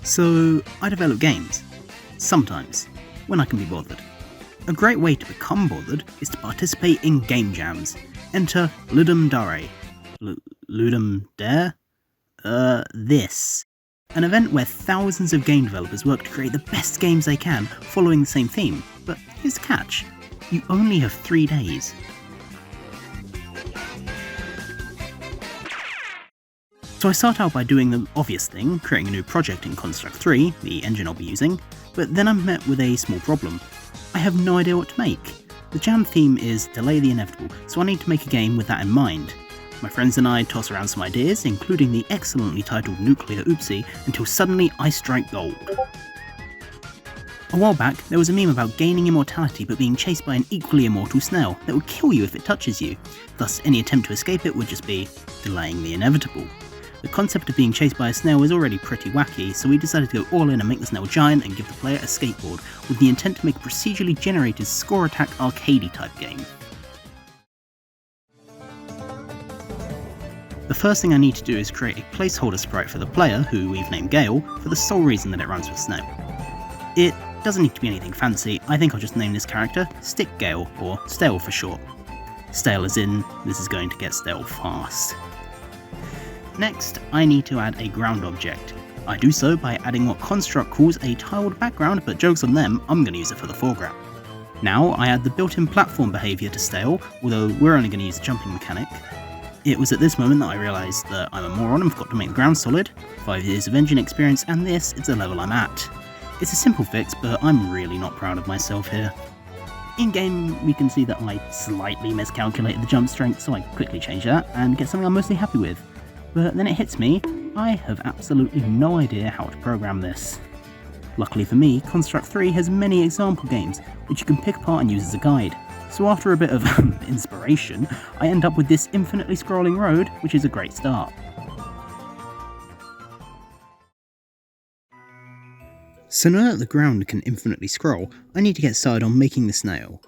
So, I develop games. Sometimes, when I can be bothered. A great way to become bothered is to participate in game jams. Enter Ludum Dare. Ludum Dare? This. An event where thousands of game developers work to create the best games they can, following the same theme. But here's the catch. You only have 3 days. So I start out by doing the obvious thing, creating a new project in Construct 3, the engine I'll be using, but then I'm met with a small problem. I have no idea what to make. The jam theme is Delay the Inevitable, so I need to make a game with that in mind. My friends and I toss around some ideas, including the excellently titled Nuclear Oopsie, until suddenly I strike gold. A while back, there was a meme about gaining immortality but being chased by an equally immortal snail that would kill you if it touches you. Thus, any attempt to escape it would just be delaying the inevitable. The concept of being chased by a snail is already pretty wacky, so we decided to go all in and make the snail giant and give the player a skateboard, with the intent to make a procedurally generated score attack arcadey type game. The first thing I need to do is create a placeholder sprite for the player, who we've named Gail, for the sole reason that it runs with Snail. It doesn't need to be anything fancy, I think I'll just name this character Stick Gail, or Stale for short. Stale as in, this is going to get stale fast. Next, I need to add a ground object. I do so by adding what Construct calls a tiled background, but jokes on them, I'm going to use it for the foreground. Now I add the built-in platform behaviour to Stale, although we're only going to use the jumping mechanic. It was at this moment that I realised that I'm a moron and forgot to make the ground solid. 5 years of engine experience, and this is the level I'm at. It's a simple fix, but I'm really not proud of myself here. In-game, we can see that I slightly miscalculated the jump strength, so I quickly change that and get something I'm mostly happy with. But then it hits me, I have absolutely no idea how to program this. Luckily for me, Construct 3 has many example games, which you can pick apart and use as a guide. So after a bit of inspiration, I end up with this infinitely scrolling road, which is a great start. So now that the ground can infinitely scroll, I need to get started on making the snail.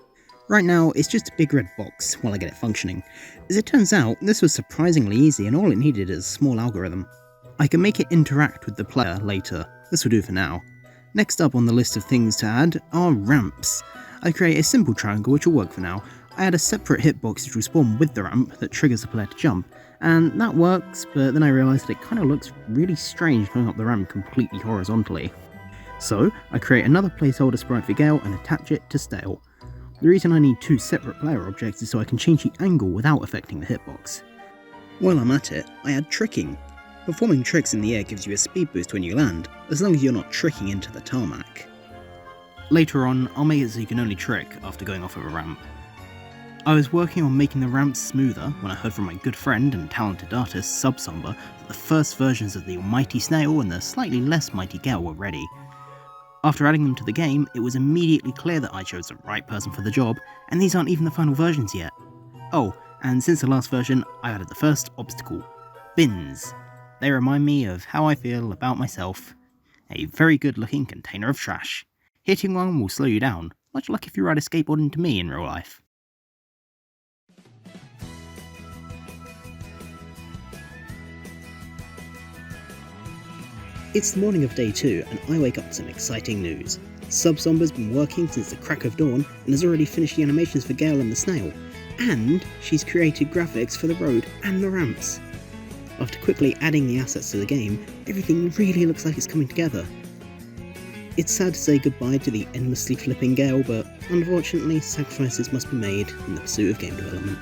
Right now, it's just a big red box while I get it functioning. As it turns out, this was surprisingly easy and all it needed is a small algorithm. I can make it interact with the player later. This will do for now. Next up on the list of things to add are ramps. I create a simple triangle which will work for now. I add a separate hitbox which will spawn with the ramp that triggers the player to jump, and that works, but then I realised that it kind of looks really strange going up the ramp completely horizontally. So, I create another placeholder sprite for Gail and attach it to Stale. The reason I need 2 separate player objects is so I can change the angle without affecting the hitbox. While I'm at it, I add tricking. Performing tricks in the air gives you a speed boost when you land, as long as you're not tricking into the tarmac. Later on, I'll make it so you can only trick after going off of a ramp. I was working on making the ramps smoother when I heard from my good friend and talented artist Subsomber that the first versions of the almighty Snail and the slightly less mighty Gail were ready. After adding them to the game, it was immediately clear that I chose the right person for the job, and these aren't even the final versions yet. Oh, and since the last version, I added the first obstacle. Bins. They remind me of how I feel about myself. A very good looking container of trash. Hitting one will slow you down, much like if you ride a skateboard into me in real life. It's the morning of day 2 and I wake up to some exciting news. Subsomber's been working since the crack of dawn and has already finished the animations for Gail and the snail. And she's created graphics for the road and the ramps. After quickly adding the assets to the game, everything really looks like it's coming together. It's sad to say goodbye to the endlessly flipping Gail, but unfortunately sacrifices must be made in the pursuit of game development.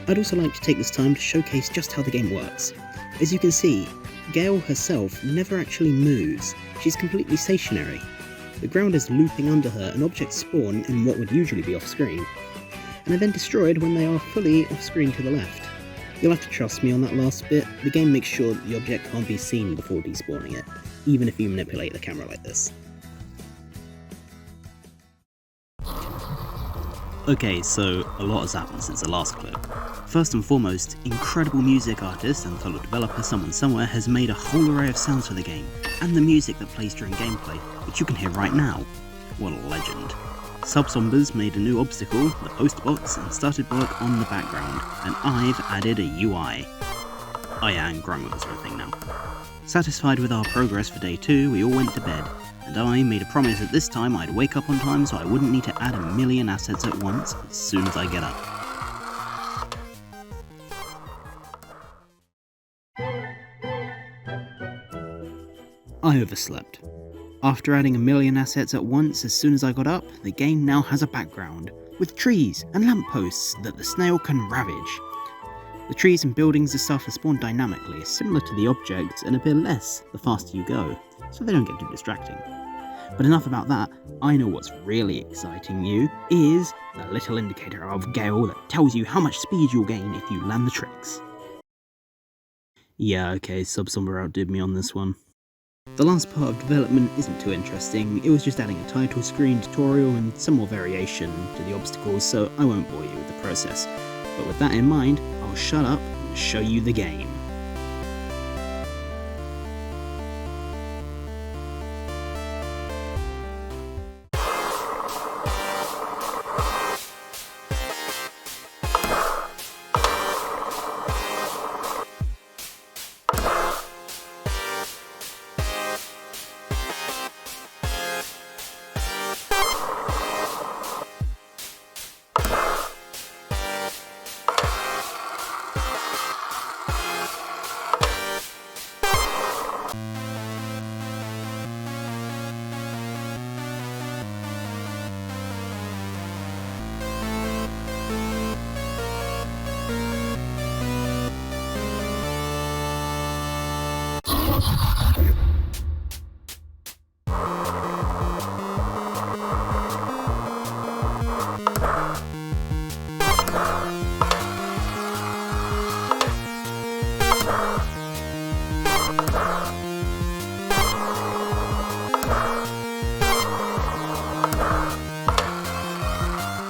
I'd also like to take this time to showcase just how the game works. As you can see, Gail herself never actually moves, she's completely stationary. The ground is looping under her and objects spawn in what would usually be off screen, and are then destroyed when they are fully off screen to the left. You'll have to trust me on that last bit, the game makes sure that the object can't be seen before despawning it, even if you manipulate the camera like this. Okay, so a lot has happened since the last clip. First and foremost, incredible music artist and fellow developer Someone Somewhere has made a whole array of sounds for the game, and the music that plays during gameplay, which you can hear right now. What a legend. Subsomber's made a new obstacle, the post box, and started work on the background, and I've added a UI. Oh yeah, and grime wheels are a thing now. Satisfied with our progress for day 2, we all went to bed, and I made a promise that this time I'd wake up on time so I wouldn't need to add 1,000,000 assets at once as soon as I get up. I overslept. After adding 1,000,000 assets at once as soon as I got up, the game now has a background, with trees and lampposts that the snail can ravage. The trees and buildings and stuff are spawned dynamically, similar to the objects, and appear less the faster you go, so they don't get too distracting. But enough about that. I know what's really exciting you is the little indicator of Gail that tells you how much speed you'll gain if you land the tricks. Yeah, okay, Subsummer outdid me on this one. The last part of development isn't too interesting, it was just adding a title screen, tutorial, and some more variation to the obstacles, so I won't bore you with the process. But with that in mind, I'll shut up and show you the game.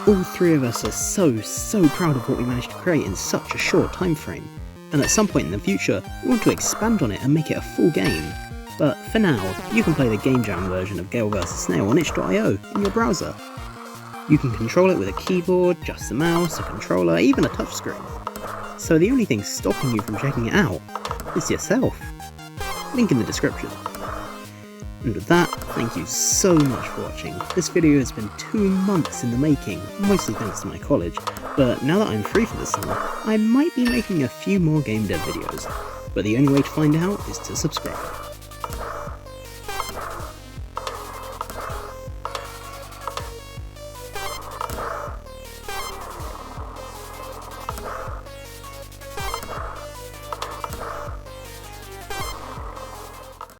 All three of us are so proud of what we managed to create in such a short time frame, and at some point in the future, we want to expand on it and make it a full game. But for now, you can play the Game Jam version of Gail vs Snail on itch.io in your browser. You can control it with a keyboard, just a mouse, a controller, even a touchscreen. So the only thing stopping you from checking it out is yourself. Link in the description. And with that, thank you so much for watching. This video has been 2 months in the making, mostly thanks to my college, but now that I'm free for the summer, I might be making a few more game dev videos, but the only way to find out is to subscribe.